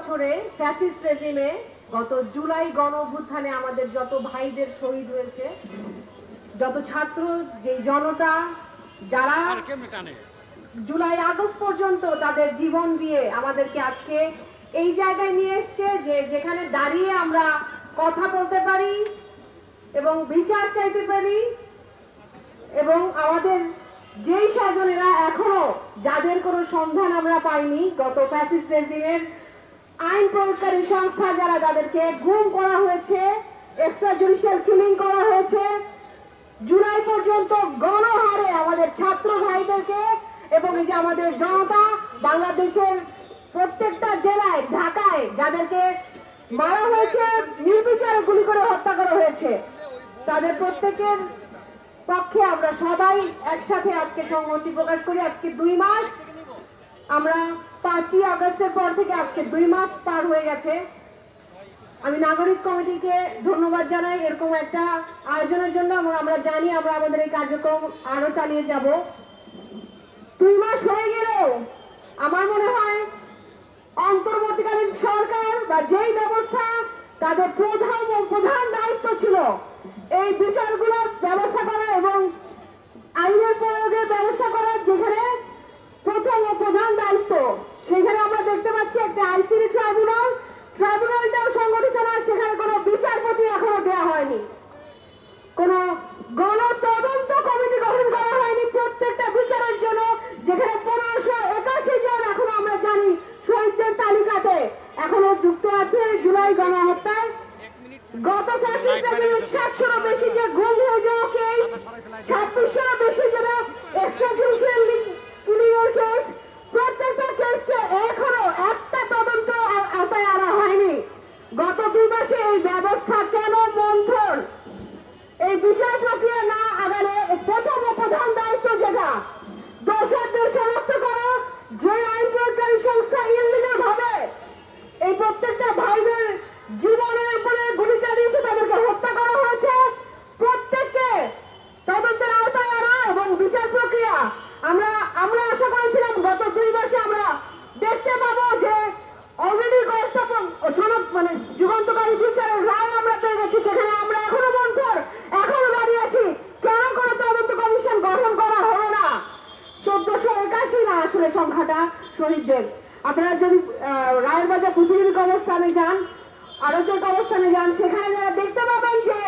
বছরে ফ্যাসিস্ট রেজিমে গত জুলাই গণ অভ্যুত্থানে আমাদের যত ভাইদের শহীদ হয়েছে, যত ছাত্র, যে জনতা যারা জুলাই আগস্ট পর্যন্ত তাদের জীবন দিয়ে আমাদেরকে আজকে এই জায়গায় নিয়ে এসছে যে যেখানে দাঁড়িয়ে আমরা কথা বলতে পারি এবং বিচার চাইতে পারি, এবং আমাদের যেই স্বজনেরা এখনো যাদের কোনো সন্ধান আমরা পাইনি, গত ফ্যাসিস্ট রেজিমের আইন প্রয়োগকারী সংস্থা যারা তাদেরকে গুম করা হয়েছে, এক্সট্রা জুডিশিয়াল কিলিং করা হয়েছে, জুলাই পর্যন্ত গণহারে আমাদের ছাত্র ভাইদেরকে এবং এই যে আমাদের জনতা বাংলাদেশের প্রত্যেকটা জেলায়, ঢাকায় যাদেরকে মারা হয়েছে, নির্বিচারে গুলি করে হত্যা করা হয়েছে, তাদের প্রত্যেকের পক্ষে আমরা সবাই একসাথে আজকে সংহতি প্রকাশ করি। আজকে 2 মাস, আমরা 5ই আগস্টের পর থেকে আজকে 2 মাস পার হয়ে গেছে। আমি নাগরিক কমিটিকে ধন্যবাদ জানাই এরকম একটা আয়োজনের জন্য, এবং আমরা জানি আমরা আমাদের এই কার্যক্রম আরো চালিয়ে যাব। 2 মাস হয়ে গেলেও আমার মনে হয় অন্তর্বর্তীকালীন সরকার বা যেই ব্যবস্থা, তাদের প্রধান দায়িত্ব ছিল এই বিচারগুলো ব্যবস্থা করা এবং আইনের প্রয়োগের ব্যবস্থা করার। যেখানে প্রধান দায়িত্ব, সেখানে আমরা দেখতে পাচ্ছি একটা আইসিডি ট্রাইব্যুনালটাও সংগঠিত না, সেখানে কোনো বিচারপতি এখনো দেওয়া হয়নি, কোনো গণতদন্ত কমিটি গঠন করা হয়নি প্রত্যেকটা বিচারের জন্য, যেখানে 1581 জন এখনো আমরা জানি শহীদদের তালিকাতে এখনো যুক্ত আছে জুলাই গণহত্যায়। গত 700-এরও বেশি যে গুম হয়ে যাওয়া কেস, 2600-এরও বেশি যারা এক্সট্রা জুডিশিয়াল কিলিং এর কেস, প্রত্যেকটা কেসকে এখনো একটা তদন্ত আওতায় আনা হয়নি। গত 2 মাসে এই ব্যবস্থা কেন মন্থর? এই বিচার প্রক্রিয়া না আগালে প্রধান দায়িত্ব যেটা দোষীদের শনাক্ত করা, যে আইন প্রয়োগকারী সংস্থা ইললিগাল ভাবে এই প্রত্যেকটা ভাইদের জীবনের উপরে গুলি চালিয়েছে, তাদেরকে হত্যা করা হয়েছে, প্রত্যেককে তদন্তের আওতায় আনা এবং বিচার প্রক্রিয়া। আমরা আশা করেছিলাম গত 2 মাসে আমরা দেখতে পাবো যে অলরেডি কয়েকটা যুগান্তকারী বিচারের রায় আমরা পেয়ে গেছি, সেখানে আমরা এখনো মন্থর, এখনো দাঁড়িয়ে আছি। কেন কোনো তদন্ত কমিশন গঠন করা হলো না? 1481 না আসলে সংখ্যাটা শহীদদের। আপনারা যদি রায়ের বাজার পৃথিবীর অবস্থানে যান, আরো যে অবস্থানে যান, সেখানে যারা দেখতে পাবেন যে